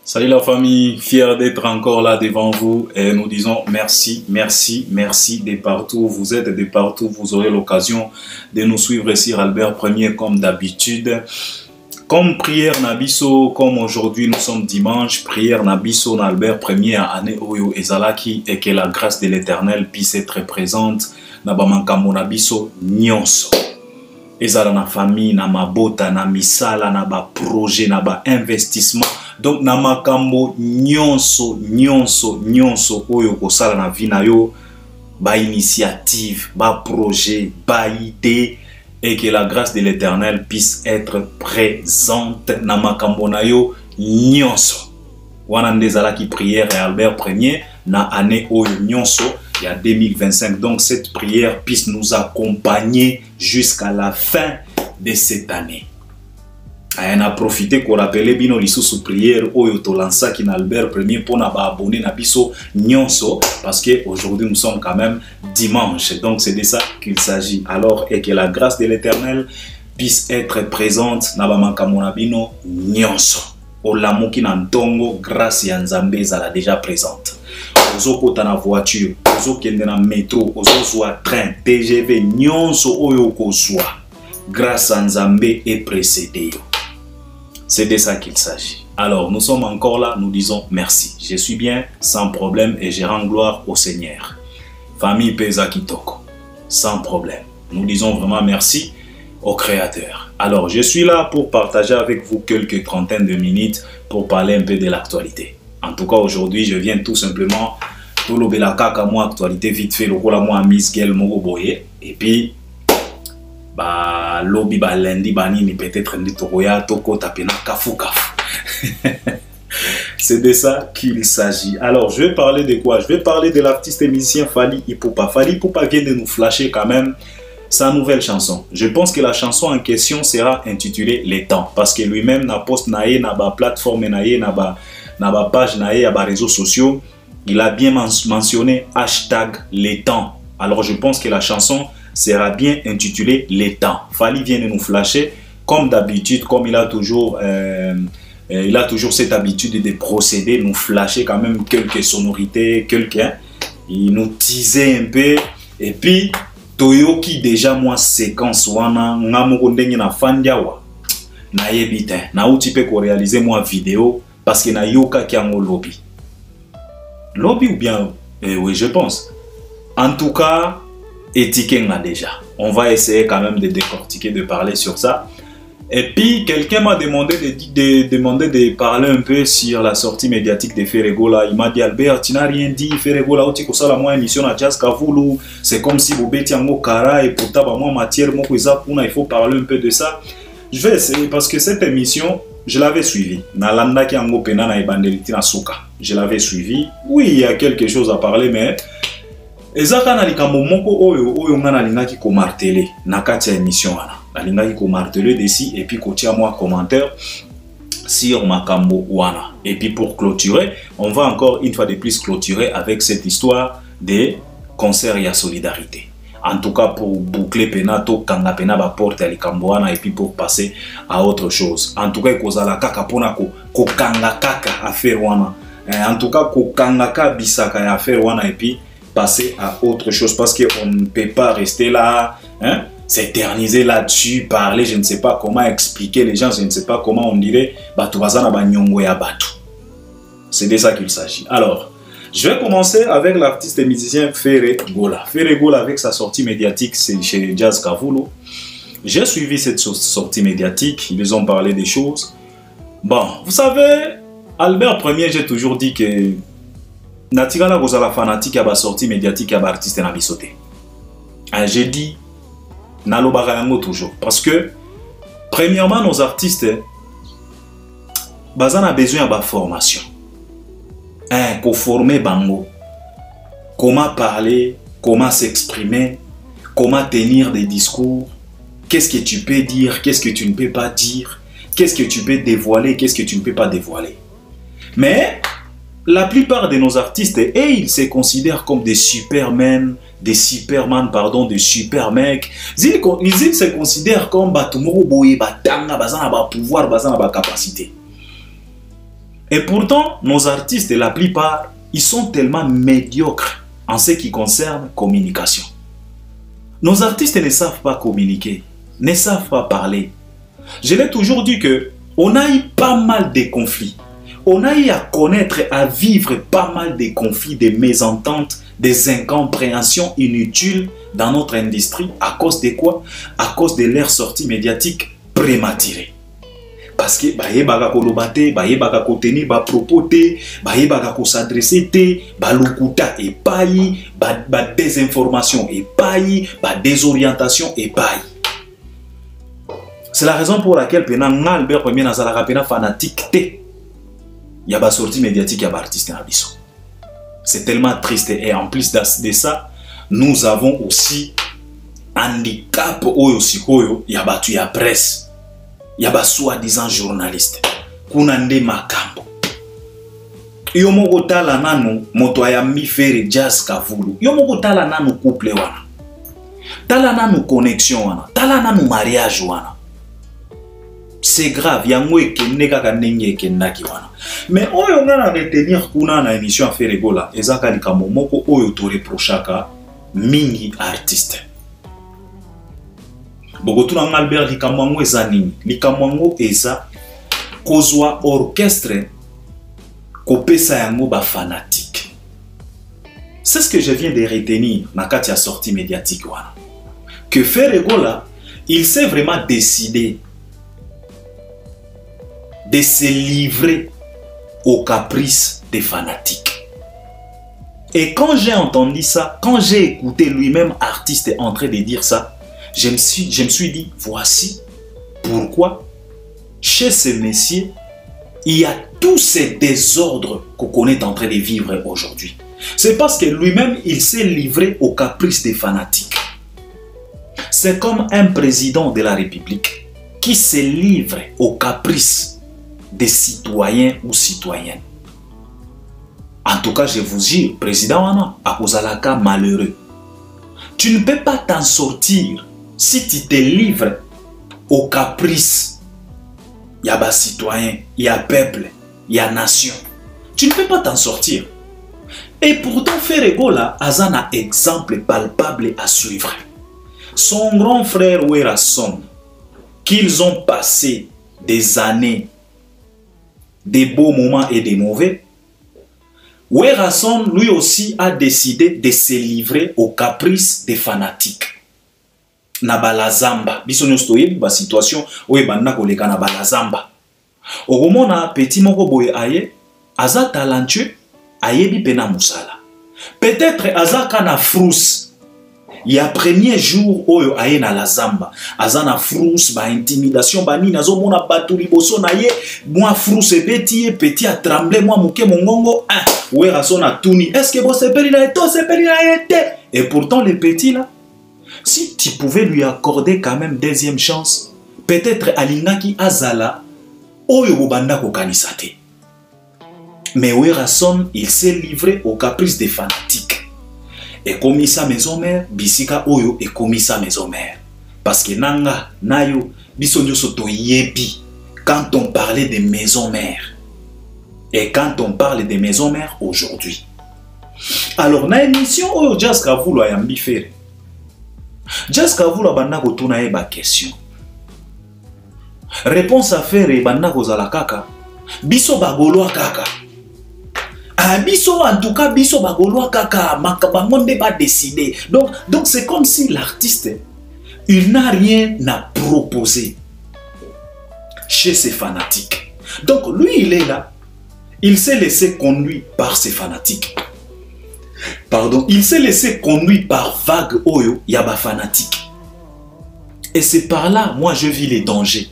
Salut la famille, fier d'être encore là devant vous et nous disons merci, merci, merci de partout. Vous êtes de partout, vous aurez l'occasion de nous suivre sur Albert Premier comme d'habitude. Comme prière Nabiso, comme aujourd'hui nous sommes dimanche, prière Nabiso Albert Premier année Oyo Ezalaki et que la grâce de l'Éternel puisse être présente. Nabamankambo Nabiso nyonso. Ezala na famille, na mabota, na misala, na ba projet, na ba investissement. Donc na makambo nyonso oyo kosala na vie na yo, ba initiative, ba projet, ba idée, et que la grâce de l'Éternel puisse être présente na makambo na yo nyonso. Wana ndezala ki prière et Albert Premier na année oyo nyonso ya 2025. Donc cette prière puisse nous accompagner jusqu'à la fin de cette année. On a profité pour rappeler bino lisusu prière oyo to lança qui na Albert Premier pour na ba abonné na biso nyonso parce que aujourd'hui nous sommes quand même dimanche. Donc c'est de ça qu'il s'agit. Alors et que la grâce de l'Éternel puisse être présente na ba makambo na bino nyonso. Olamuki na ntongo grâce ya Nzambe ezala déjà présente. Ozo kota na voiture, ozo kende na métro, ozo zwa train, TGV nyonso oyo kozwa. Grâce à Nzambe est précédé. C'est de ça qu'il s'agit. Alors, nous sommes encore là, nous disons merci. Je suis bien, sans problème, et je rends gloire au Seigneur. Famille Pesa Kitoko, sans problème. Nous disons vraiment merci au Créateur. Alors, je suis là pour partager avec vous quelques trentaines de minutes pour parler un peu de l'actualité. En tout cas, aujourd'hui, je viens tout simplement tout le belaka moi actualité vite fait, le rôle à moi Miss Gel Mogoboye, et puis bah lobby ba lundi bani ni peut-être ndi tokoya toko tapena kafu kafu. C'est de ça qu'il s'agit. Alors je vais parler de quoi? Je vais parler de l'artiste et musicien Fally Ipupa. Fally Ipupa vient de nous flasher quand même sa nouvelle chanson. Je pense que la chanson en question sera intitulée Les Temps parce que lui-même na post naé na ba plateforme naé na ba page naé ya ba réseaux sociaux, il a bien mentionné hashtag Les Temps. Alors je pense que la chanson sera bien intitulé Les Temps. Fally vient de nous flasher comme d'habitude, comme il a toujours cette habitude de procéder, nous flasher quand même quelques sonorités, il nous teasait un peu et puis Toyoki déjà moi séquence wana ngamoko ndenge na fandiawa na yebite na utipe ko réaliser moi vidéo parce que na yoka kiango lobby ou bien oui je pense en tout cas étiquette déjà. On va essayer quand même de décortiquer, de parler sur ça. Et puis, quelqu'un m'a demandé de parler un peu sur la sortie médiatique de Ferregola. Il m'a dit, Albert, tu n'as rien dit. Ferregola, tu as la moi émission à Jazz Kavoulou. C'est comme si vous bétiez en Kara et pourtant, moi, matière, il faut parler un peu de ça. Je vais essayer parce que cette émission, je l'avais suivie. Je l'avais suivie. Oui, il y a quelque chose à parler, mais ezaka na likambo moko oyo ngana lingaki ko marteler na kati ya émission wana. Alingaki ko marteler desi et puis ko tia moi commentaire sur makambo wana. Et puis pour clôturer, on va encore une fois de plus clôturer avec cette histoire des concerts et solidarité. En tout cas pour boucler penato kanga pena ba porte ya likambo wana et puis pour passer à autre chose. En tout cas kozala kaka pona ko kanga kaka affaire wana. En tout cas ko kanga ka bisaka ya affaire wana et puis passer à autre chose parce qu'on ne peut pas rester là, hein, s'éterniser là-dessus, parler, je ne sais pas comment expliquer les gens, je ne sais pas comment on dirait, c'est de ça qu'il s'agit. Alors, je vais commencer avec l'artiste et musicien Ferregola. Ferregola avec sa sortie médiatique, c'est chez Jazz Kavoulou. J'ai suivi cette sortie médiatique, ils ont parlé des choses. Bon, vous savez, Albert Premier, j'ai toujours dit que Natigala Gozala fanatique à la sortie médiatique à l'artiste na bisote. J'ai dit Nalo Bagayango toujours. Parce que, premièrement, nos artistes, bazan a besoin de formation. Pour former Bango. Comment parler, comment s'exprimer, comment tenir des discours, qu'est-ce que tu peux dire, qu'est-ce que tu ne peux pas dire, qu'est-ce que tu peux dévoiler, qu'est-ce que tu ne peux pas dévoiler. Mais la plupart de nos artistes, ils se considèrent comme des supermen, des superman, pardon, des super mecs. Ils se considèrent comme batumoro boye batanga, bazana ba pouvoir, bazana ba capacité. Et pourtant, nos artistes, la plupart, ils sont tellement médiocres en ce qui concerne communication. Nos artistes ne savent pas communiquer, ne savent pas parler. Je l'ai toujours dit que on a eu pas mal de conflits. On a eu à connaître, à vivre pas mal de conflits, des mésententes, des incompréhensions inutiles dans notre industrie. À cause de quoi? À cause de leur sortie médiatique prématurée. Parce que bayebaka kolobate, bayebaka koteni ba propote, bayebaka ko s'adresser te, ba lukuta et payi, ba désinformation et payi, ba désorientation et payi. C'est la raison pour laquelle pendant Albert Premier nazalaka pena fanatique te. Il y a ba sortie médiatique, il y a ba artiste na biso. C'est tellement triste et en plus de ça, nous avons aussi handicap oyo sikoyo, il y a ba tu ya presse. Il y a soi-disant journaliste. Kunande makambo. Yomoko tala nanu moto ya mifere Jazz Kavulu. Yomoko tala nanu couple wana. Tala nanu connexion wana. Tala nanu mariage wana. C'est grave. Yango ekende kaka ndenge ekendaki wana. Mais oyo ngana retenir kuna na émission affaire egola. Ezaka likambo moko oyo to reprochaka mingi artiste. Bogotu na Albert likamwango eza nini? Likamwango eza kozwa orchestre kopesa yango ba fanatique. C'est ce que je viens de retenir na kati ya sortie médiatique wana. Que Ferregola, il s'est vraiment décidé de se livrer aux caprices des fanatiques. Et quand j'ai entendu ça, quand j'ai écouté lui-même artiste en train de dire ça, je me suis dit, voici pourquoi chez ce messieurs, il y a tous ces désordres qu'on est en train de vivre aujourd'hui. C'est parce que lui-même, il s'est livré aux caprices des fanatiques. C'est comme un président de la République qui se livre aux caprices des citoyens ou citoyennes. En tout cas, je vous dis, président Wana, Akozalaka malheureux. Tu ne peux pas t'en sortir si tu te livres aux caprices. Il y a citoyens, il y a peuple, il y a nation. Tu ne peux pas t'en sortir. Et pourtant, Ferregola a un exemple palpable à suivre. Son grand frère Werrason, qu'ils ont passé des années, des beaux moments et des mauvais, Werrason lui aussi a décidé de se livrer aux caprices des fanatiques. Na balazamba biso nyonso toyebi ba situation oyo banda koleka na balazamba okomona petit moko boye aye aza talentueux ayebi pena musala peut-être azaka na frousse ya premier jour oyo aye na lazamba aza na frousse ba intimidation ba nini azomona batu liboso na ye moi frousse beti petit a tremblé moi moke mongongo Werrason a tuni est-ce que bo sepeli na eto sepeli na ete et pourtant les petits là. Si tu pouvais lui accorder quand même deuxième chance, peut-être Alingaki Azala, Oyo Banda Kokanisate. Mais Werrason, il s'est livré au caprice des fanatiques. Et commis sa maison mère, Bisika Oyo et commis sa maison mère. Parce que Nanga, Nayo, Bisonyo Soto Yebi, quand on parlait des maisons mères. Et quand on parle des maisons mères aujourd'hui. Alors, na émission Oyo Jazz Kavulu ayambi faire. Jazz Kavulu banda kotuna ye ba question. Réponse à faire banda kozala kaka. Biso bagolwa kaka. Biso en tout cas biso bagolwa kaka makabangonde ba décider. Donc c'est comme si l'artiste il n'a rien à proposer chez ses fanatiques. Donc lui il est là. Il s'est laissé conduire par ses fanatiques. Pardon, il s'est laissé conduire par vague oyo yaba fanatique. Et c'est par là, moi je vis les dangers.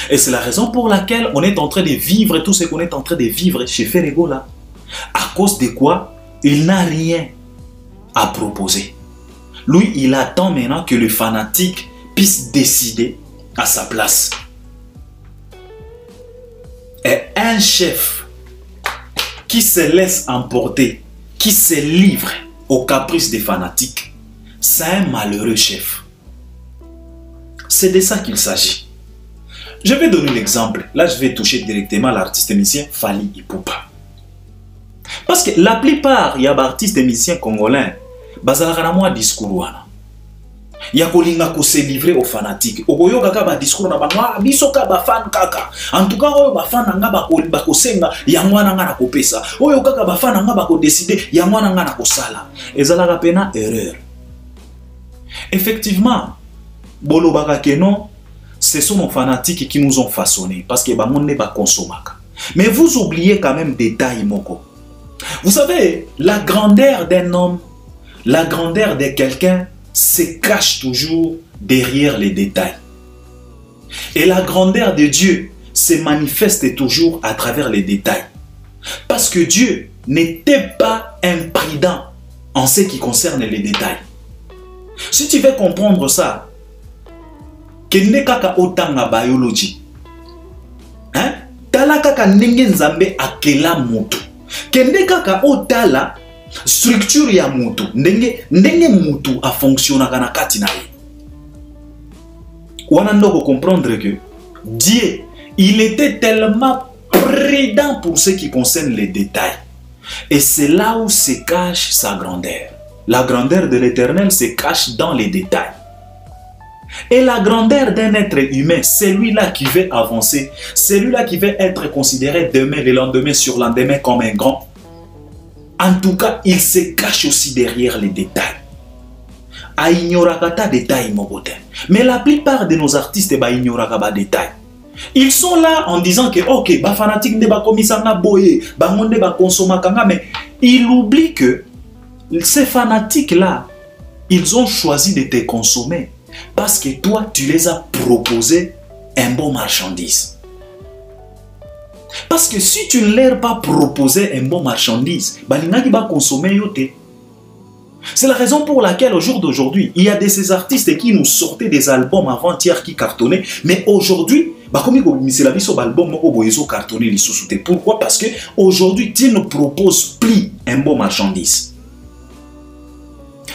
Et c'est la raison pour laquelle on est en train de vivre tout ce qu'on est en train de vivre chez Ferregola. À cause de quoi? Il n'a rien à proposer. Lui, il attend maintenant que le fanatique puisse décider à sa place. Et un chef qui se laisse emporter, qui se livre aux caprices des fanatiques, c'est un malheureux chef. C'est de ça qu'il s'agit. Je vais donner l'exemple. Là, je vais toucher directement l'artiste musicien Fally Ipupa. Parce que la plupart, il y a des artistes musiciens congolais, bazalaka moi discours wana. Il y a kolinga ko se livrer aux fanatiques. Okoyo kaka ba discours na banwa biso ka ba fan kaka. En tout cas oyo ba fan nga ba ko senga yango na nga na kopesa. Oyo kaka ba fan nga ba ko décider yango na nga na kosala. Ezalaka pena erreur. Effectivement, bolo baka keno, ce sont nos fanatiques qui nous ont façonnés parce que ba monde ba consomaka. Mais vous oubliez quand même des détails moko. Vous savez, la grandeur d'un homme, la grandeur de quelqu'un se cache toujours derrière les détails. Et la grandeur de Dieu se manifeste toujours à travers les détails. Parce que Dieu n'était pas imprudent en ce qui concerne les détails. Si tu veux comprendre ça, kende kaka otanga biologie. Hein? Tala kaka ndenge nzambe akela moto. Kende kaka otala structure ya mutu ndenge mutu a fonctionnaka na kati na ye. Wana ndoko comprendre que Dieu, il était tellement prudent pour ce qui concerne les détails. Et c'est là où se cache sa grandeur. La grandeur de l'Éternel se cache dans les détails. Et la grandeur d'un être humain, celui-là qui veut avancer, celui-là qui veut être considéré demain, le lendemain, sur lendemain comme un grand, en tout cas, il se cache aussi derrière les détails. A ignorakata détails mokote. Mais la plupart de nos artistes ba ignorakaba détails. Ils sont là en disant que ok, ba fanatique ne ba komisanga boye, ba monde ba consomaka, mais ils oublient que ces fanatiques là, ils ont choisi de te consommer parce que toi tu les as proposé un bon marchandise. Parce que si tu ne leur pas proposé un bon marchandise, balingaki ba consommer yote. C'est la raison pour laquelle au jour d'aujourd'hui, il y a de ces artistes qui nous sortaient des albums avant-hier qui cartonnaient, mais aujourd'hui, pourquoi? Parce que aujourd'hui, tu ne proposes plus un bon marchandise.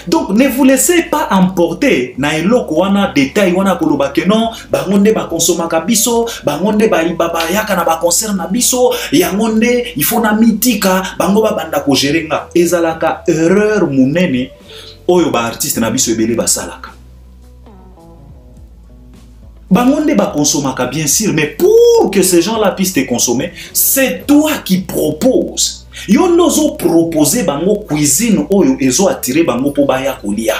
Donc ne vous laissez pas emporter na eloko wana détail wana koloba ke non bangonde ba consomaka biso bangonde ba ibaba yaka na ba concert na biso yangonde il faut na mitika bango ba banda ko gerenga ezalaka erreur munene oyo ba artiste na biso ebele basalaka. Bangonde ba consomaka bien sûr, mais pour que ces gens-là puissent te consommer, c'est toi qui proposes. Yo nozo proposer bango cuisine oyo ezo attirer bango po baya kolia.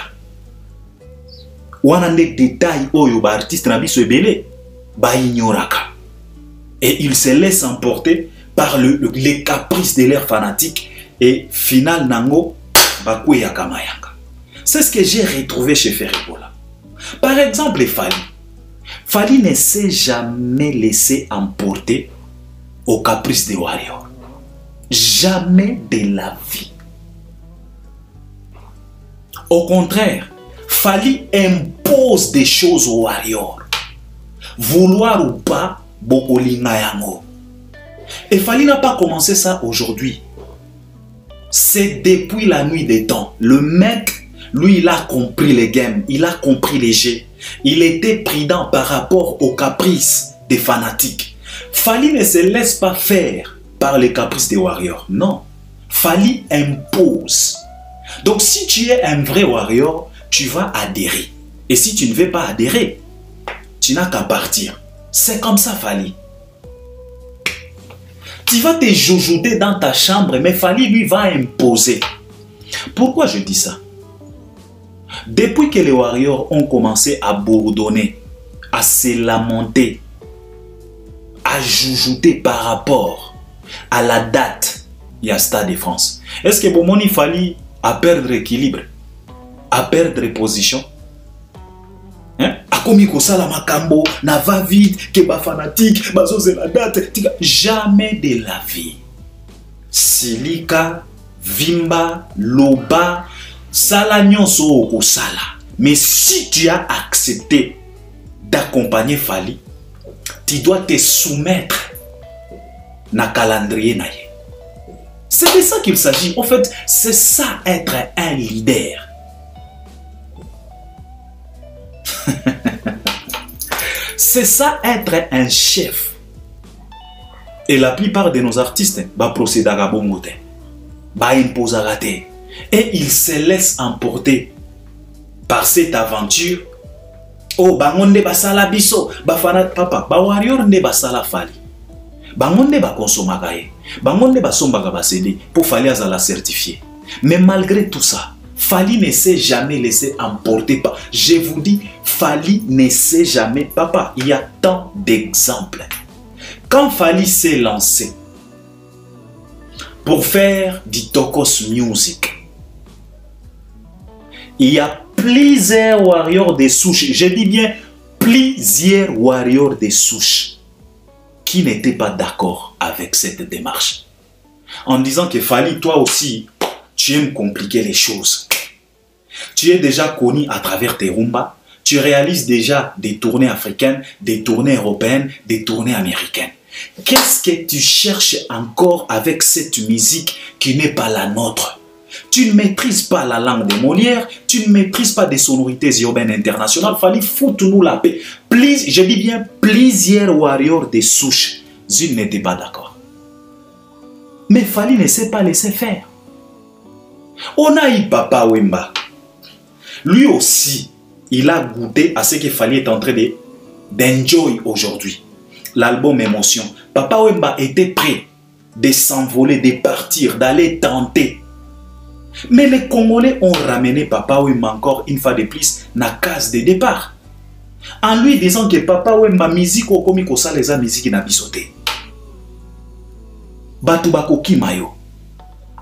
Wana nde détail oyo ba artiste na biso ebele ba ignoraka. Et ils se laissent emporter par les caprices de leurs fanatiques et final nango ba kweya kamayanga. C'est ce que j'ai retrouvé chez Ferribola. Par exemple, Fally ne s'est jamais laissé emporter aux caprices des warriors. Jamais de la vie. Au contraire, Fally impose des choses aux warriors. Vouloir ou pas, bokolinga yango. Et Fally n'a pas commencé ça aujourd'hui. C'est depuis la nuit des temps. Le mec, lui, il a compris les games, il a compris les jeux. Il était prudent par rapport aux caprices des fanatiques. Fally ne se laisse pas faire par les caprices des warriors. Non. Fally impose. Donc si tu es un vrai warrior, tu vas adhérer. Et si tu ne veux pas adhérer, tu n'as qu'à partir. C'est comme ça, Fally. Tu vas te joujouter dans ta chambre, mais Fally lui va imposer. Pourquoi je dis ça? Depuis que les warriors ont commencé à bourdonner, à se lamenter, à joujouter par rapport à la date, il y a Stade de France. Est-ce que Bomoni Fally à perdre équilibre, à perdre position? Hein? Akomiko sala makambo, na va vite, que ba fanatique, bazo c'est la date. Jamais de la vie. Silika, Vimba, Loba, sala nyonso okosala. Mais si tu as accepté d'accompagner Fally, tu dois te soumettre na calendrier na ye. C'est de ça qu'il s'agit. En fait, c'est ça être un leader. C'est ça être un chef. Et la plupart de nos artistes procèdent à bongote, imposent à rater. Et ils se laissent emporter par cette aventure. Oh, bangonde basala biso, bafana papa, warrior ne basala fali. Bangonde ba consomagaye, bangonde basombaga basede pour Fally azala certifié. Mais malgré tout ça, Fally ne s'est jamais laissé emporter par. Je vous dis, Fally ne s'est jamais. Papa, il y a tant d'exemples. Quand Fally s'est lancé pour faire du Tokos Music, il y a plusieurs warriors de souche, je dis bien plusieurs warriors de souche qui n'étaient pas d'accord avec cette démarche. En disant que Fally, toi aussi, tu aimes compliquer les choses. Tu es déjà connu à travers tes rumbas, tu réalises déjà des tournées africaines, des tournées européennes, des tournées américaines. Qu'est-ce que tu cherches encore avec cette musique qui n'est pas la nôtre? Tu ne maîtrises pas la langue de Molière, tu ne maîtrises pas des sonorités urbaines internationales. Fally, foutre-nous la paix. Je dis bien plusieurs warriors de souche. Ils n'étaient pas d'accord. Mais Fally ne s'est pas laissé faire. On a eu Papa Wemba. Lui aussi, il a goûté à ce que Fally est en train d'enjoy aujourd'hui. L'album Émotion. Papa Wemba était prêt de s'envoler, de partir, d'aller tenter. Mais les Congolais ont ramené Papa Wemba encore une fois de plus dans la case de départ. En lui disant que Papa Wemba musique au komi ko sa les musique na bisoté. Batu bako kimayo.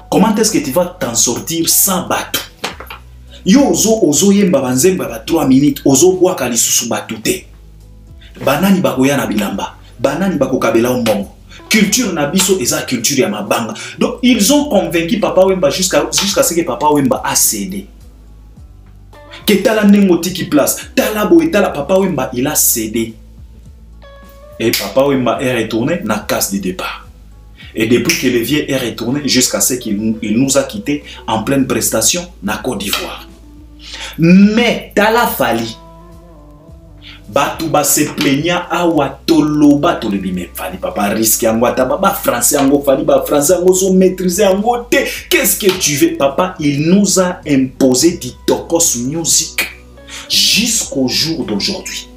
Comment est-ce que tu vas t'en sortir sans batu? Yo ozo yemba banzemba ba 3 minutes, ozo boa kalisusu batute. Banani bako ya na bilamba, banani bako kabela mbongo. Culture nabiso eza culture ya mabanga. Donc ils ont convaincu Papa Wemba jusqu'à ce que Papa Wemba a cédé. Que tala nengoti qui place, tala bo et tala Papa Wemba il a cédé. Et Papa Wemba est retourné dans la case de départ. Et depuis que le vieux est retourné jusqu'à ce qu'il nous a quittés en pleine prestation na Côte d'Ivoire. Mais tala Fally Batu ba se plaignant awa toloba tolobi me Fally papa risque yango ba français yango Fally ba français yango so maîtriser yango te. Qu'est-ce que tu veux papa? Il nous a imposé du Tokos Music jusqu'au jour d'aujourd'hui.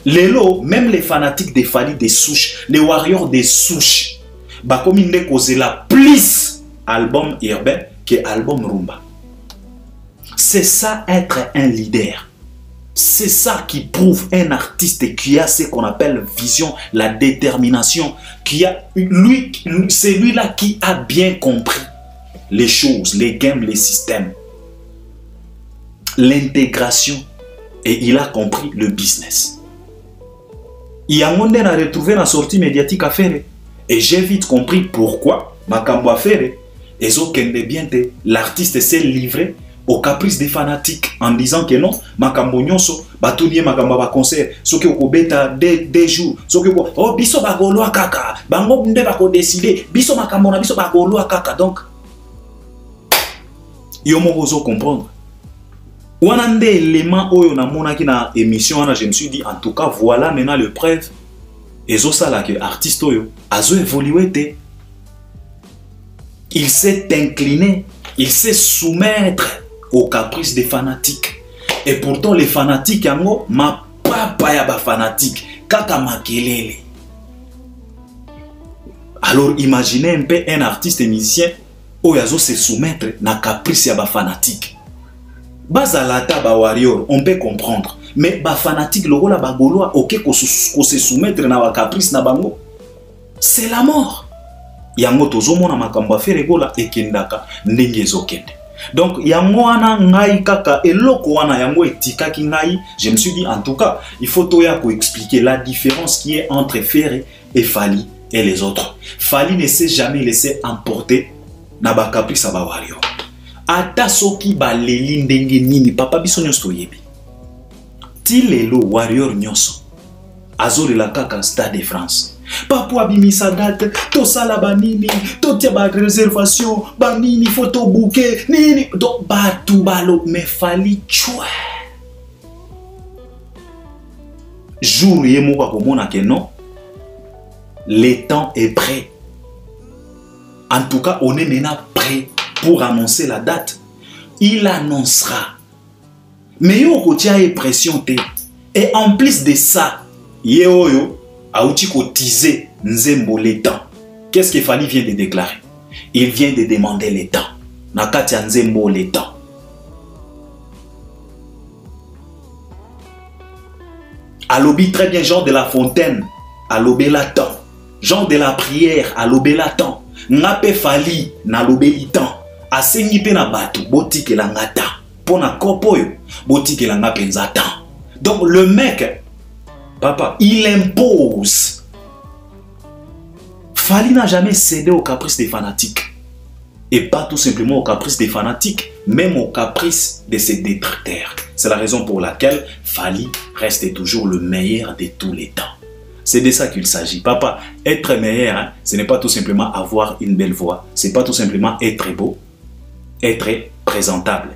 Lelo, même les fanatiques de Fally des souches, les warriors des souches, ba comme il n'est causé la plus album urbain que album rumba. C'est ça être un leader. C'est ça qui prouve un artiste qui a ce qu'on appelle vision, la détermination, qui a c'est lui-là qui a bien compris les choses, les games, les systèmes, l'intégration, et il a compris le business. Il y a un monde à retrouver dans la sortie médiatique à faire, et j'ai vite compris pourquoi Makambo a fait, et l'artiste s'est livré au caprice des fanatiques en disant que non, Makambo nyonso, batounie Makambo ba concert, soki okobeta des jours, soki oh biso ba goloa kaka, bango nde ba ko décider, biso Makambo na biso ba goloa kaka. Donc yo moko zo comprendre. Wana nde élément oyo na monaki na émission wana, je me suis dit en tout cas voilà maintenant le preuve ezo sala que artiste oyo azo évoluer te. Il s'est incliné, il s'est soumettre aux caprices des fanatiques. Et pourtant les fanatiques yango ma papa ya ba fanatique kaka makelele. Alors imaginez un peu un artiste et musicien oyazo se soumettre na caprice ya ba fanatique. Bazalata ba warrior on peut comprendre, mais ba fanatique lokola ba goloa OK ko se soumettre na ba caprice na bango, c'est la mort. Yango tozomona makambo afere gola ekendaka ndenge ezokende. Donc yango wana ngai kaka eloko wana yango etikaki ngai, je me suis dit en tout cas il faut toya ko expliquer la différence qui est entre Ferré et Fally et les autres. Fally ne s'est jamais laissé emporter na ba caprice ba warrior. Ata soki ba leli ndenge nini papa biso nyonso yebi. Ti lelo warrior nyonso azolela kaka Stade de France. Papua bimisa date, to sala banini, to tia ba réservation, banini photo bouquet, nini, do batu balo me Fally choué. jour yemo akomona que non, le temps est prêt. En tout cas, on est maintenant prêt pour annoncer la date. Il annoncera. Mais yo kotia e pression te. Et en plus de ça, Yeoyo a outi cotisé Nzembo le temps. Qu'est-ce que Fally vient de déclarer? Il vient de demander le temps. Nakatia Nzembo le temps. À l'obi très bien, Jean de La Fontaine, à l'obéla temps. Jean de la prière, à l'obéla temps. Ngape Fally, na l'obéli temps. A sengipe na batu, boti ke la ngata. Pona kopoyo, boti ke la ngapenza temps. Donc le mec, papa, il impose. Fally n'a jamais cédé aux caprices des fanatiques. Et pas tout simplement aux caprices des fanatiques, même aux caprices de ses détracteurs. C'est la raison pour laquelle Fally reste toujours le meilleur de tous les temps. C'est de ça qu'il s'agit. Papa, être meilleur, hein, ce n'est pas tout simplement avoir une belle voix. Ce n'est pas tout simplement être beau, être présentable,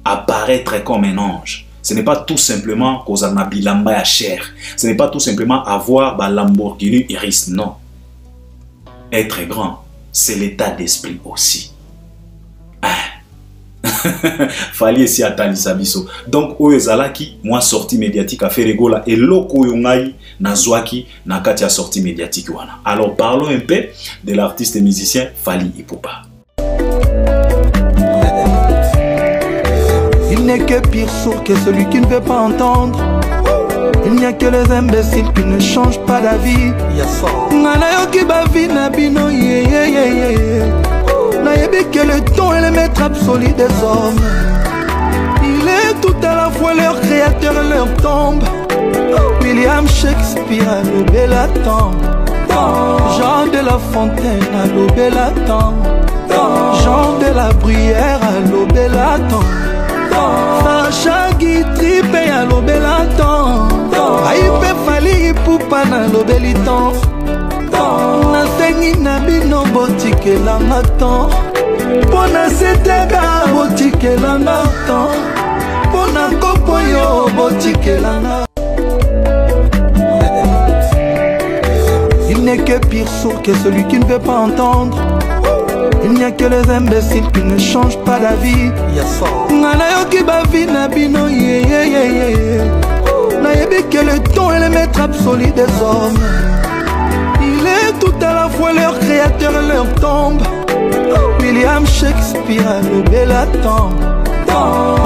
apparaître comme un ange. Ce n'est pas tout simplement cause un bilamba à chair. Ce n'est pas tout simplement avoir ba Lamborghini Iris. Non. Être grand, c'est l'état d'esprit aussi. Fally esi atalisa biso. Donc oyezalaki moi sortie médiatique a fait rigola et loko yongai na zwaki na kati ya sortie médiatique wana. Alors parlons un peu de l'artiste et musicien Fally Ipupa. Il n'est que pire sourd que celui qui ne veut pas entendre. Il n'y a que les imbéciles qui ne changent pas d'avis. Nanayoki bavina bino Nayebi que le temps est le maître absolu des hommes. Il est tout à la fois leur créateur et leur tombe. William Shakespeare a lobé la temps. Jean de La Fontaine a lobé la temps. Jean de la Bruyère a lobé la temps. Sacha Guitry a lobé la temps. Aïpe Fally Ipupa na lobé li temps. Nasengi na bino botikelanga temps. Pona setega botikelanga temps. Pona kopoyo botikelanga. Il n'est que pire sourd que celui qui ne veut pas entendre. Il n'y a que les imbéciles qui ne changent pas d'avis. Nanayoki bavina bino Nayebi que le temps est le maître absolu des hommes. Il est tout à la fois leur créateur et leur tombe. William Shakespeare a lobé la temps.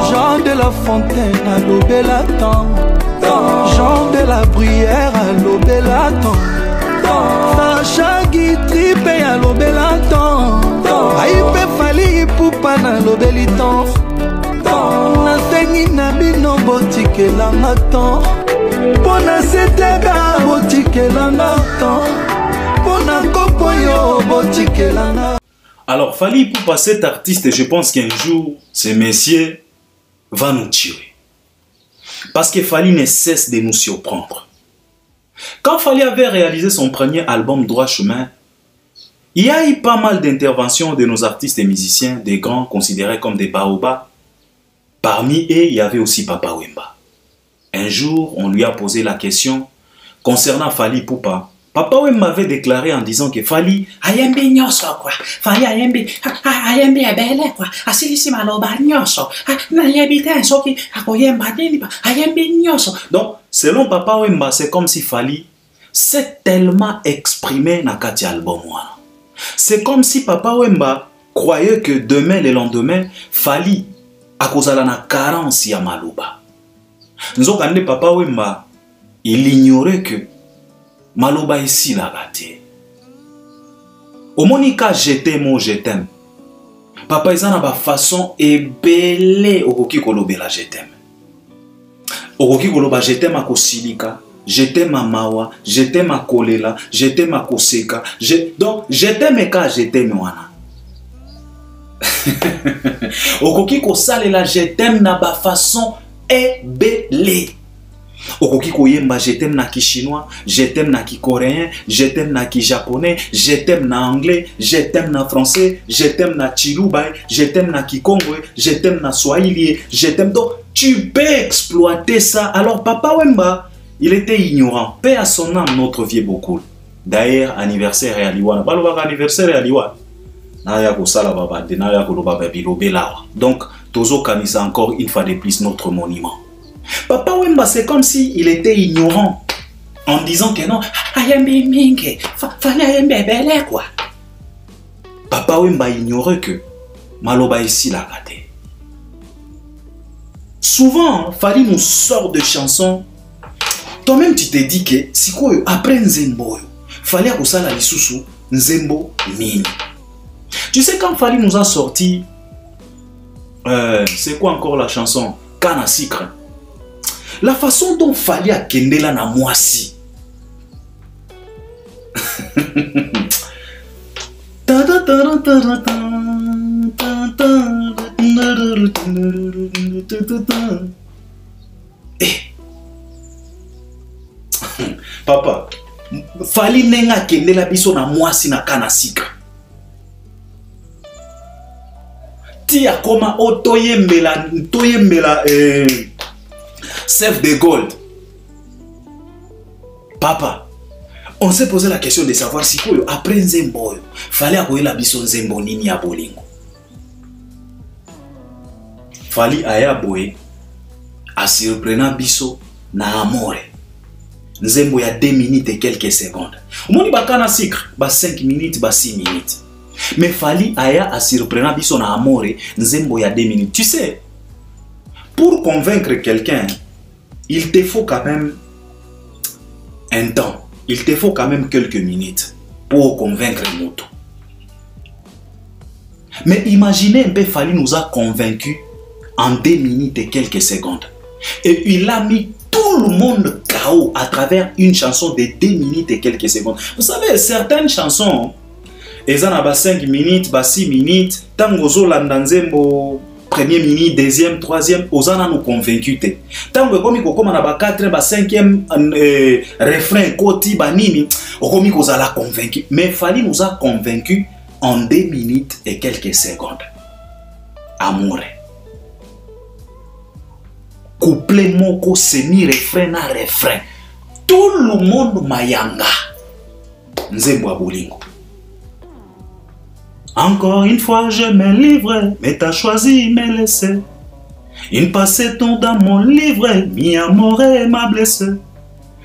Jean de La Fontaine a lobé la temps. Jean de la Bruyère a lobé la temps. Sacha Guitry a lobé la temps. Aïpe Fally Ipupa na lobé li temps. Nasengi na bino botikelanga temps. Pona setega botikelanga temps. Pona kopoyo botikelanga. Alors Fally Ipupa, cet artiste, je pense qu'un jour, ce monsieur va nous tuer. Parce que Fally ne cesse de nous surprendre. Quand Fally avait réalisé son premier album Droit Chemin, il y a eu pas mal d'interventions de nos artistes et musiciens, des grands considérés comme des baobas. Parmi eux, il y avait aussi Papa Wemba. Un jour, on lui a posé la question concernant Fally Ipupa. Papa Wemba avait déclaré en disant que Fally ayembe nyoso quoi. Fally ayembe abele quoi. Asilisi maloba nyoso. Na yebite soki akoyemba nini ba. Ayembe nyoso. Donc, selon Papa Wemba, c'est comme si Fally s'est tellement exprimé na kati album wana. C'est comme si Papa Wemba croyait que demain le lendemain Fally akozala na carence ya maloba. Nzokande Papa Wemba, il ignorait que maloba ici la gâté. Au monika je t'aime, je t'aime. Papa izana ba façon ebele okoki kolobela je t'aime. Okoki koloba je t'aime akosilika, je t'aime à mawa, je t'aime à kolela, je t'aime à koseka. Donc je t'aime ka je t'aime wana. Okoki kosalela je t'aime na ba façon ebele. Okoki koyemba je t'aime na ki chinois, je t'aime na ki coréen, je t'aime na ki japonais, je t'aime na anglais, je t'aime na français, je t'aime na chilubai, je t'aime na ki congolais, je t'aime na swahili, je t'aime. Donc tu peux exploiter ça. Alors Papa Wemba, Il était ignorant. Paix à son âme, notre vieux Bokoul. D'ailleurs, anniversaire et Aliwana. Anniversaire et Aliwana. Donc, Tozo Kanisa encore une fois de plus notre monument. Papa Wemba, c'est comme s'il était ignorant. En disant que non, quoi. Papa Wemba ignorait que Maloba ici la gâté. Souvent, Fali nous sort de chansons. Toi-même, tu te dis que si quoi après Nzembo, Fali a ça la lisusu Nzembo mini. Tu sais quand Fali nous a sorti, c'est quoi encore la chanson? Kana Sikre. La façon dont Fali a kendela na moisi. Papa, Fali nenga kendela biso na moisi na Kana Sikre. Tia koma otoyembela Sève de Gold. Papa, on s'est posé la question de savoir si quoi après Nzembo, fallait avoir la biso Nzembo nini ya bolingo. Fali aya boye a surprenant biso na amore. Nzembo ya 2 minutes et quelques secondes. Moni bakana Sikre, ba 5 minutes, ba 6 minutes. Mais Fali aya a surprenant biso na amore, Nzembo ya 2 minutes. Tu sais, pour convaincre quelqu'un, il te faut quand même un temps. Il te faut quand même quelques minutes pour convaincre Moto. Mais imaginez un peu, Fali nous a convaincus en 2 minutes et quelques secondes. Et il a mis tout le monde KO à travers une chanson de 2 minutes et quelques secondes. Vous savez, certaines chansons, elles ont 5 minutes, 6 minutes, Tangozo Landanzembo, première minute, deuxième, troisième, Ozana nous convaincus. Tant que comme on a 4e, 5e refrain, Koti, Banini, on a convaincu. Mais Fali nous a convaincus en 2 minutes et quelques secondes. Amour. Couplet moko, semi-refrain na refrain. Tout le monde mayanga. Nzembo abolingo. Encore une fois, je me livre, mais t'as choisi de me laisser. Une passée tombe dans mon livre, mi amour m'a blessé.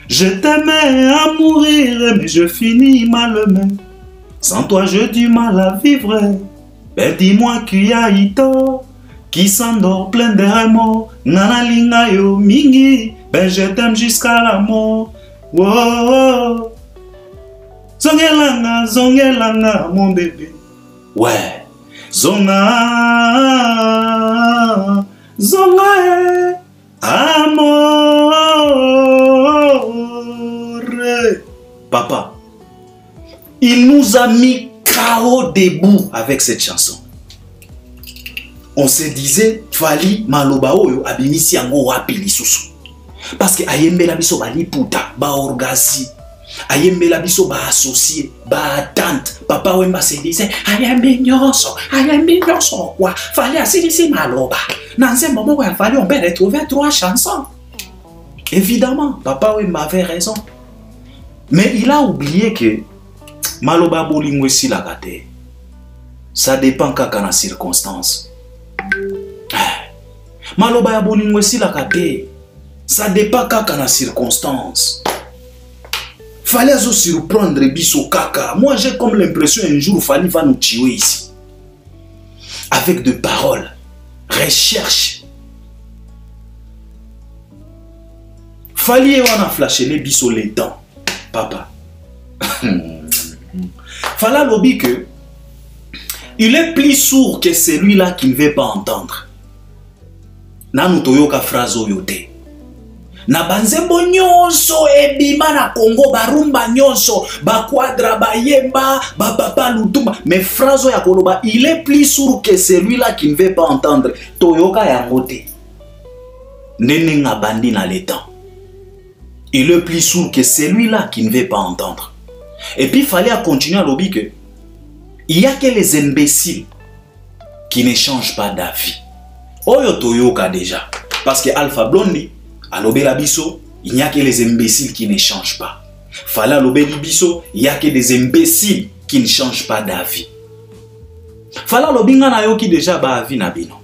Je t'aimais à mourir, mais je finis mal aimé. Sans toi, j'ai du mal à vivre. Ben dis-moi qu'il y a Ito, qui s'endort plein de remords. Nana linga yo mingi, ben je t'aime jusqu'à la mort. Wow, zongelanga, mon bébé. Ouais, zonga, amour. Papa, il nous a mis KO debout avec cette chanson. On se disait, Fali maloba oyo abimisi yango wapi lisusu. Parce que ayembela biso bali puta, ba orgazi. Ayembela biso ba associé, ba tante. Papa Wemba se disait, ayembe nyonso quoi. Fallait asilisi maloba. Nanze momo wa fallait on peut retrouver 3 chansons. Évidemment, Papa Wemba avait raison. Mais il a oublié que maloba bolingo si la gâté. Ça dépend kaka na circonstance. Maloba ya bolingo si la gâté. Ça dépend kaka na circonstance. Fallait se surprendre biso kaka. Moi j'ai comme l'impression un jour Fali va nous tuer ici. Avec de paroles, recherche. Fali on a flashé les biso les dents. Papa. Fala lobby que il est plus sourd que celui-là qui ne veut pas entendre. Nanu toyoka phrase oyote. Na banzembo nyonso ebima na Congo barumba nyonso ba quadra ba yemba ba papa lutumba mais phrase ya koloba il est plus sourd que celui-là qui ne veut pas entendre. Toyoka ya ngote. Nene nga bandi na l'étang. Il est plus sourd que celui-là qui ne veut pas entendre. Et puis il fallait continuer à lobby que il y a que les imbéciles qui ne changent pas d'avis. Oyo toyoka déjà parce que Alpha Blondy alobe la biso Il n'y a que les imbéciles qui ne changent pas. Fala lobeli biso, il n'y a que des imbéciles qui ne changent pas d'avis. Fala lobinga na yo qui déjà ba avis na bino.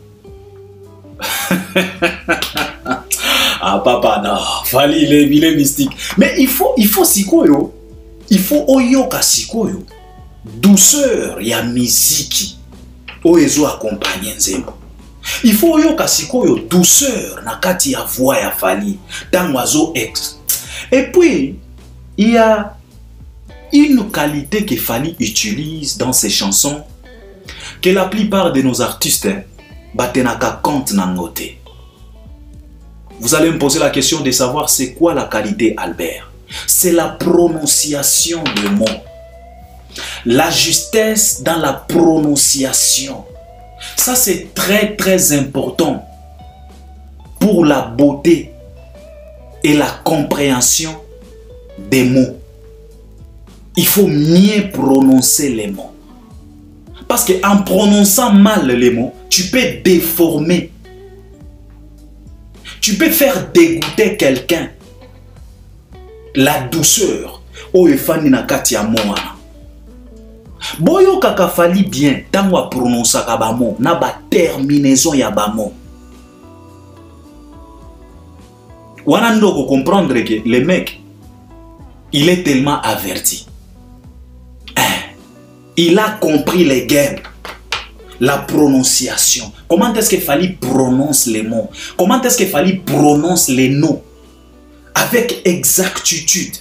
Ah papa non, Fali il est mystique. Mais il faut sikoyo. Il faut oyoka sikoyo. Douceur ya miziki. Oyezo accompagner nzembo. Il faut oyoka sikoyo douceur na kati ya voix ya Fali. Tangwazo ex. Et puis il y a une qualité que Fali utilise dans ses chansons que la plupart de nos artistes batenaka compte nangote. Vous allez me poser la question de savoir c'est quoi la qualité Albert. C'est la prononciation des mots. La justesse dans la prononciation. Ça c'est très très important pour la beauté et la compréhension des mots. Il faut mieux prononcer les mots. Parce qu'en prononçant mal les mots, tu peux déformer. Tu peux faire dégoûter quelqu'un. La douceur. Oyefani na kati ya moana. Boyo kaka Fali bien. Tango prononcer ba mot. Na ba terminaison ya ba mot. Wana ndoko comprendre que le mec, il est tellement averti. Il a compris les games. La prononciation. Comment est-ce qu'il fallait prononcer les mots? Comment est-ce qu'il fallait prononcer les noms? Avec exactitude.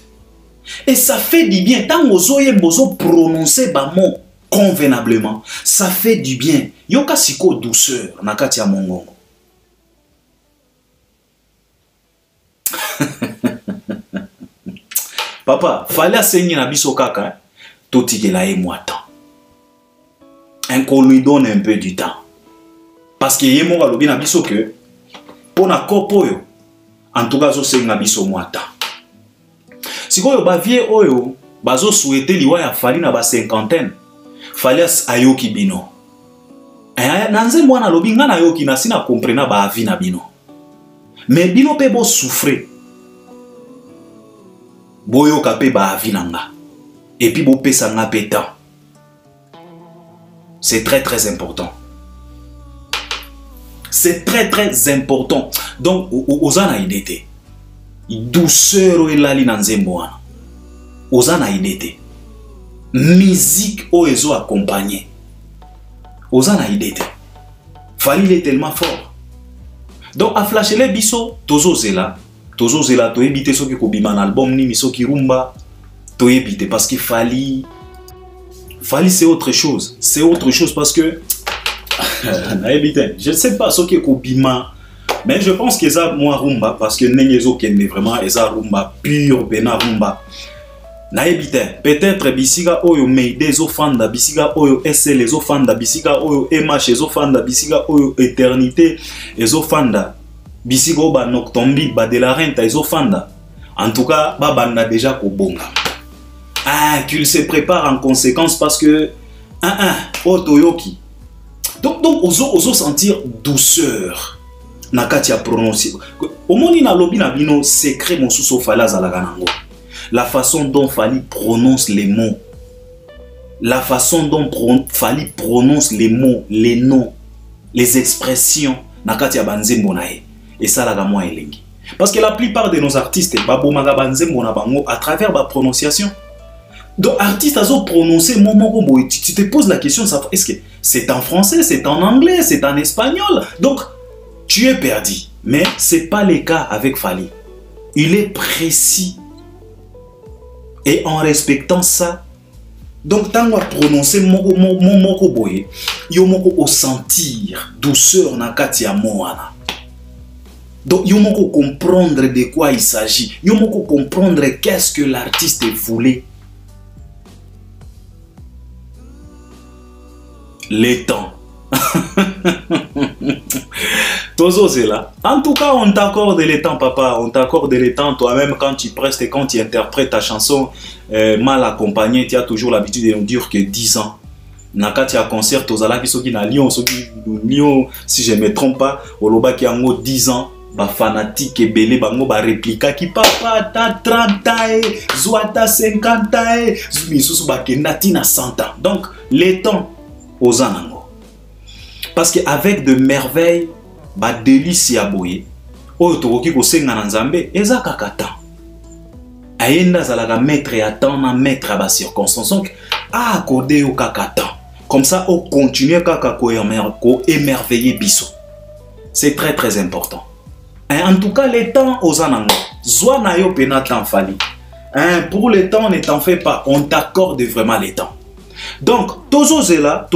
Et ça fait du bien. Tant que vous prononcer les mots convenablement, ça fait du bien. Yoka siko douceur. Nakati ya mongongo. Papa, fallait enseigner na biso kaka. Toti ke la e moatan. Qu'on lui donne un peu du temps. Parce que yemo ga lobi na biso que pour na kopo yo en tout cas zo senga biso moata. Sikoyo ba vie oyo bazo souhaiter liwa ya Fali na ba cinquantaine. Fali ayoki bino. Nanze mwana lobi nga na yoki na sina comprena ba avi na bino. Mais bino pe bo souffrir. Boyo ka pe ba avi na nga. Et puis bo pesa nga pe temps. C'est très très important. C'est très très important. Donc, ozana idete. Douceur et lali nanzemboana. Ozana idete. Musique oezo accompagné. Ozana idete. Fali il est tellement fort. Donc, à flasher les biso, tozo zela, to ebite so ki ko bima na album ni miso ki rumba, to ebite parce que Fali c'est autre chose. C'est autre chose parce que je ne sais pas ce qui est Kobima, mais je pense que ça moi rumba parce que nenyezo kende vraiment eza rumba pure bena rumba. Naebite peut-être bisiga oyo meide zo fanda bisiga oyo SL ezo fanda bisiga oyo MH ezo fanda bisiga oyo éternité ezo fanda bisiga oba noctombi ba de la renta ezo fanda. En tout cas babanda déjà ko bonga. Ah, qu'il se prépare en conséquence parce que otoyoki. Donc ozo sentir douceur. Nakatia prononcer. Au moins na lobi na bino secret mon sous Fali zalaganango. La façon dont Fali prononce les mots. La façon dont Fali prononce les mots, les noms, les expressions nakatia banzembo na e. Et ça la moi elengi. Parce que la plupart de nos artistes babo maga banzembo na bango à travers la prononciation. Donc, artiste a prononcé tu te poses la question, est-ce que c'est en français, c'est en anglais, c'est en espagnol? Donc, tu es perdu. Mais ce n'est pas le cas avec Fali. Il est précis. Et en respectant ça, donc, tant qu'on a prononcé moko boye, yo moko au sentir douceur na katia moana. Donc, yo moko comprendre de quoi il s'agit. Yo moko comprendre qu'est-ce que l'artiste voulait. Les temps. Tozo c'est là. En tout cas, on t'accorde les temps, papa. On t'accorde les temps. Toi-même, quand tu prestes et quand tu interprètes ta chanson mal accompagnée, tu as toujours l'habitude de nous dire que 10 ans. Nakati a concert, Tozala qui sont na Lyon, si je ne me trompe pas, au Loba qui a 10 ans. ba fanatique ebele bango ba réplica ki papa ta 30 ans zwata 50 ans misusu ba kendati na 100 ans. Donc les temps aux anango. Parce que avec de merveilles ba délice ya boye oyo tokoki ko senga na Nzambe eza kaka temps. Ayenda zalaka maître ya temps na maître à ba circonstance. Donc a accordé au kaka temps. Comme ça on continue kaka ko émerveiller biso. C'est très très important. En tout cas, les temps aux anango. Zwa na yo pena temps fali. Pour le temps, ne t'en fais pas. On t'accorde vraiment les temps. Donc, tozo zela,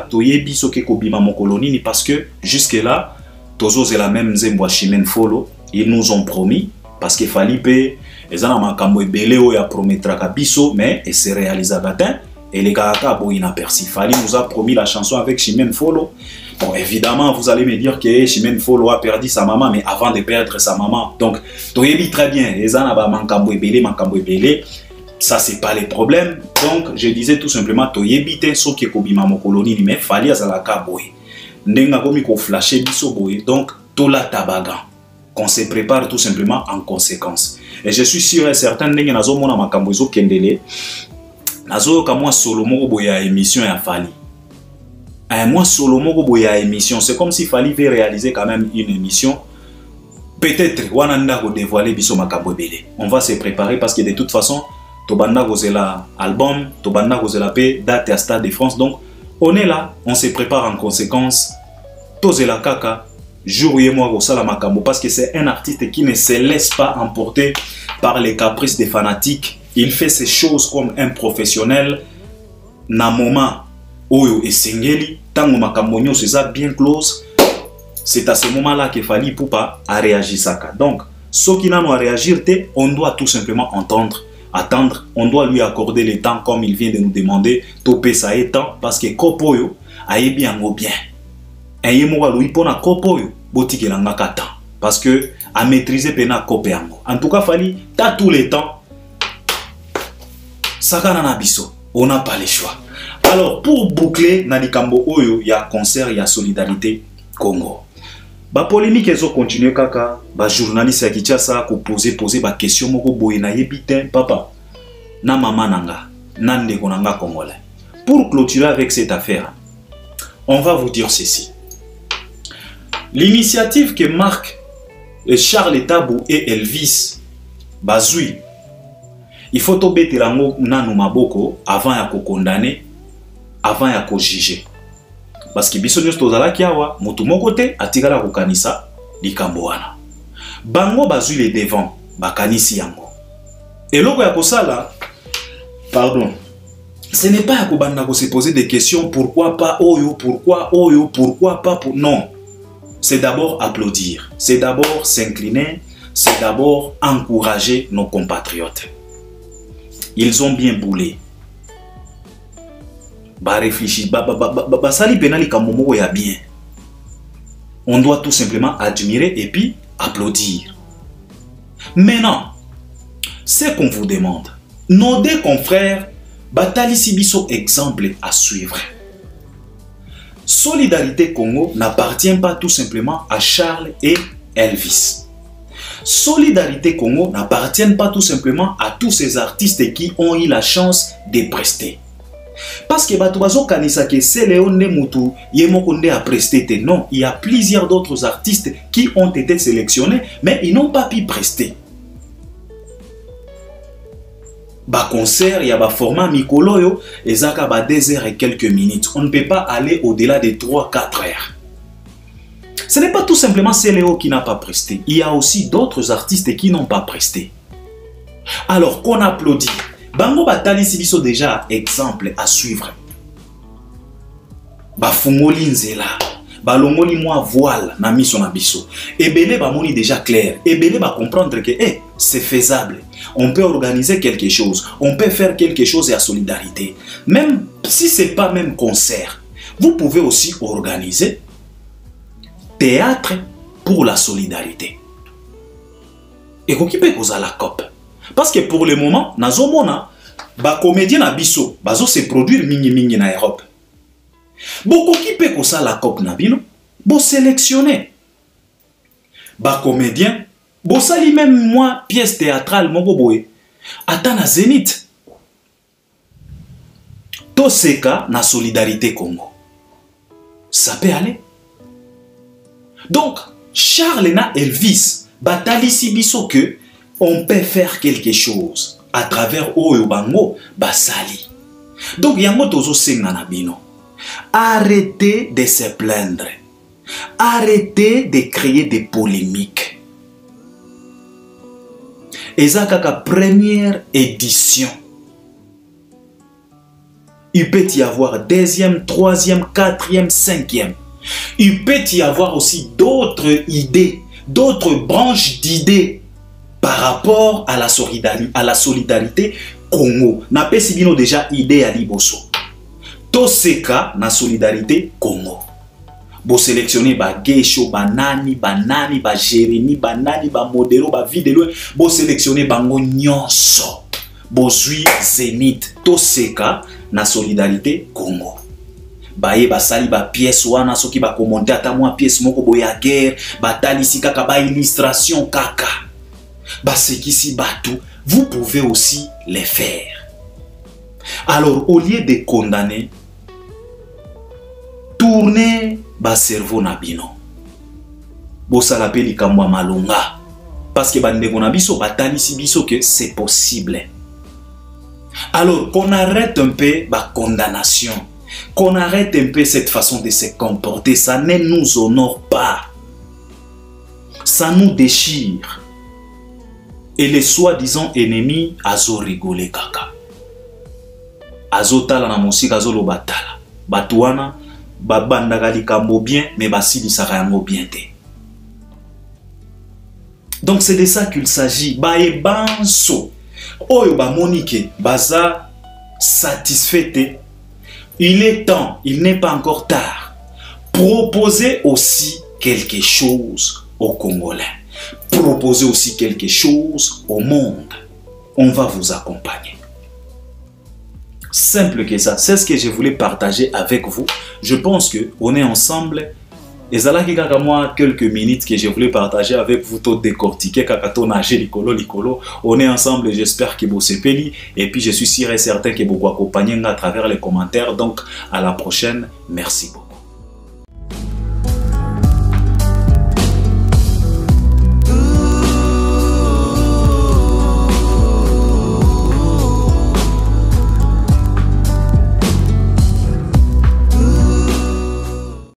toyebi soke kobima mokoloni, parce que jusque-là, tozo zela même nzembo chimen folo, ils nous ont promis, parce qu'il fallait payer, les anamakambo ebele o ya promettra biso, mais et c'est réalisé matin, et les gars bo inaperçu. Fali nous a promis la chanson avec Chimen Folo. Bon, évidemment, vous allez me dire que Chimen Folo a perdu sa maman, mais avant de perdre sa maman. Donc, toyebi très bien, les anaba mankambo ebele, ça c'est pas les problèmes. Donc, je disais tout simplement, toyebi ten so ke kobima mokoloni, mais fali azalaka boy. Ndenga komi ko flasher biso boy. Donc, tola tabagan. Qu'on se prépare tout simplement en conséquence. Et je suis sûr et certain, ndenga nazo mona makambo ezo kendele. Nazo ka moi solo moko boya émission ya Fali. Moi solo moko boya émission, c'est comme si Fali veut réaliser quand même une émission. Peut-être wananda ko dévoiler biso makambo belé. On va se préparer parce que de toute façon, tobanda kozela album, tobanda kozela pe date à Stade de France. Donc on est là, on se prépare en conséquence. Tozela kaka jour et moi kosala makambo parce que c'est un artiste qui ne se laisse pas emporter par les caprices des fanatiques. Il fait ces choses comme un professionnel. Na moment oyo esengeli, tango makambo c'est ça bien close. C'est à ce moment-là qu'il fallait pour pas à réagir ça. Donc, ce qui n'a à réagir, on doit tout simplement attendre. On doit lui accorder le temps comme il vient de nous demander. Topé ça est temps parce que kopoyo aye bien au bien. Aye mo lui pona kopoyo botiki langa kata parce que à maîtriser pena kopeango. En tout cas, fallait t'as tous les temps. Sakana na biso, on n'a pas le choix. Alors pour boucler nalikambo oyo, il y a concert, il y a solidarité Congo. Ba polémique ezo continue kaka, ba journaliste ya Kinshasa ko poser ba question moko boye na yebite papa na mama nanga, na ndeko nanga congolais. Pour clôturer avec cette affaire, on va vous dire ceci. L'initiative que Marc Charles Tabou et Elvis Bazui, il faut tobete lango nanu maboko avant ya ko condamner, avant ya ko juger. Parce que biso nyos tozala kiawa mutu moko te atikala ko kanisa likambo wana. Bango bazui les devant bakanisi yango. Eloko ya kosala, pardon. Ce n'est pas à kobanda ko se poser des questions pourquoi pas oyo, pourquoi pas pour non. C'est d'abord applaudir, c'est d'abord s'incliner, c'est d'abord encourager nos compatriotes. Ils ont bien boulé. Ba réfléchir, sali penali kamomoko ya bien. On doit tout simplement admirer et puis applaudir. Maintenant, ce qu'on vous demande, nos deux confrères, Batali Sibiso exemple à suivre. Solidarité Congo n'appartient pas tout simplement à Charles et Elvis. Solidarité Congo n'appartient pas tout simplement à tous ces artistes qui ont eu la chance de prester. Parce que Batubazo Kanisa que c'est Léon Nemutu, Yemokonde a presté. Non, il y a plusieurs d'autres artistes qui ont été sélectionnés, mais ils n'ont pas pu prester. Ba concert, il y a ba format Mikoloyo, et Zaka ba 2 heures et quelques minutes. On ne peut pas aller au-delà de 3-4 heures. Ce n'est pas tout simplement Céléo qui n'a pas presté. Il y a aussi d'autres artistes qui n'ont pas presté. Alors qu'on applaudit. Bango Batali Sibiso déjà exemple à suivre. Bafungoli nzela. Balongoli moi voile na miso na biso. Ebele ba moni déjà clair. Ebele ba comprendre que c'est faisable. On peut organiser quelque chose. On peut faire quelque chose à solidarité. Même si c'est pas même concert. Vous pouvez aussi organiser théâtre pour la solidarité. Et qu'on peut causer la COP. Parce que pour le moment, nazomona, ba comédien na biso, bazo se produire mingi na Europe. Boko qui peut causer la COP na bino, bo sélectionner. Ba comédien, bosali même moi pièce théâtrale moko boye. Ata na Zénith. Toseka na Solidarité Congo. Ça peut aller. Donc, Charles na Elvis, batali si biso que on peut faire quelque chose à travers Oyo Bango Basali. Donc, yango tozo senga na bino. Arrêtez de se plaindre. Arrêtez de créer des polémiques. Ezakaka première édition. Il peut y avoir deuxième, troisième, quatrième, cinquième. Il peut y avoir aussi d'autres idées, d'autres branches d'idées par rapport à la solidarité Congo. Na pesi bino déjà idée à liboso. Toseka na solidarité Congo. Bo sélectionner ba Geisho, ba Nani, ba Jérémy, ba Nani, ba Modelo, ba Videlo. Bo sélectionner bango nyonso. Bozui Zénith. Toseka na solidarité Congo. Baye basali ba pièce wana soki ba commenter ata moi pièce moko boya guerre, batali si kaka ba illustration kaka. Ba sekisi batu, vous pouvez aussi les faire. Alors au lieu de condamner, tournez ba cerveau na bino. Bosala pe likamwa malonga parce que bandeko na biso batali si biso que c'est possible. Alors qu'on arrête un peu la condamnation, qu'on arrête un peu cette façon de se comporter, ça ne nous honore pas, ça nous déchire. Et les soi-disant ennemis, azo rigolé kaka. Azo tala na musika azo lo batala. Batuana, babandaka likambo bien, mais basili sakayango bien te. Donc c'est de ça qu'il s'agit. Bae banso. Oyo ba monique baza satisfait. Il est temps, il n'est pas encore tard. Proposez aussi quelque chose aux Congolais. Proposez aussi quelque chose au monde. On va vous accompagner. Simple que ça. C'est ce que je voulais partager avec vous. Je pense qu'on est ensemble. Et ça là qui a moi quelques minutes que je voulais partager avec vous, tout décortiquer, kakato nage likolo. On est ensemble, j'espère que vous s'épeli. Et puis je suis sûr et certain que vous accompagnez à travers les commentaires. Donc à la prochaine, merci beaucoup.